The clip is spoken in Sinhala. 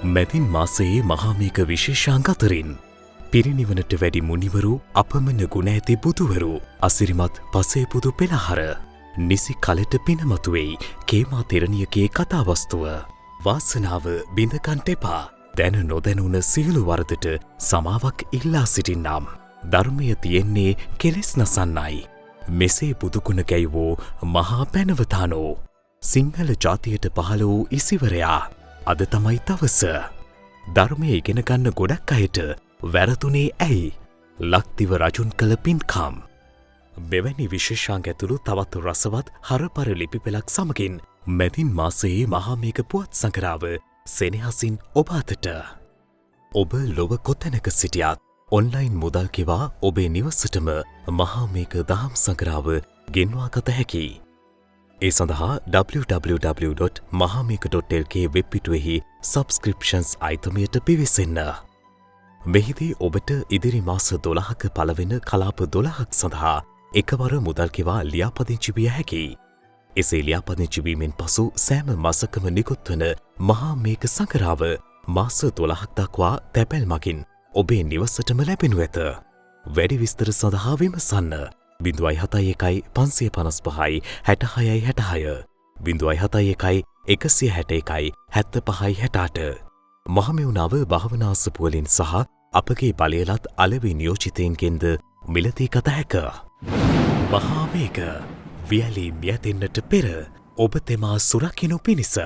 මැදින් මාසයේ මහාමේඝ විශේෂාංග අතරින් පිරිනිවනට වැඩි මුනිවරු අපමණ ගුණ ඇති බුදුවරු අසිරිමත් පසේපුදු පෙළහර නිසි කලට පිනමතුවෙයි කේමා තෙරණියගේ කතාවස්තුව වාසනාව බිඳකන්ට එපා දැන නොදැනුන සියලු වරදට සමාවක් ඉල්ලා සිටින්නම් ධර්මය තියෙන්නේ කෙලෙස් නසන්නයි මෙසේ බුදුගුණ ගැයවෝ මහා පැනවතානෝ සිංහල ජාතියට පහළ වූ ඉසිවරයා අද තමයි දවස ධර්මය ඉගෙන ගන්න ගොඩක් අයට වැරතුනේ ඇයි ලක්දිව රජුන් කළ පින්කම් මෙවැනි විශේෂාංග ඇතුළු තවත් රසවත් හරපර ලිපි පෙළක් සමගින් මැදින් මාසයේ මහාමේඝ පුවත් සඟරාව සෙනෙහසින් ඔබ අතට ඔබ ලොව කොතැනක සිටියත් ඔන්ලයින් මුදල් කෙවා ඔබේ නිවසටම මහාමේඝ දහම් සඟරාව ගෙන්වා ගත හැකියි ඒ සඳහා www.mahameka.lk වෙබ් පිටුවෙහි සබ්ස්ක්‍රිප්ෂන්ස් අයිතමයට පිවිසෙන්න. මෙහිදී ඔබට ඉදිරි මාස 12ක පළවෙන කලාප 12ක් සඳහා එකවර මුදල් කෙවා ලියාපදිංචි විය හැකියි. එසේ ලියාපදිංචි වීමෙන් පසු සෑම මාසකම නිකුත් වන මහාමේඝ සඟරාව මාස 12ක් දක්වා තැපැල් මගින් ඔබේ නිවසටම ලැබෙනු ඇත. වැඩි විස්තර සඳහා විමසන්න 071 555 66 66 071 161 75 68 මහමෙවුනාව භාවනාසපුවලින් සහ අපගේ බලයලත් අලෙවි නියෝජිතයින්ගෙන්ද මිලදී ගත හැක. මහාමේඝ වියලි මියැදෙන්නට පෙර ඔබ තෙමා සුරකිනු පිණිස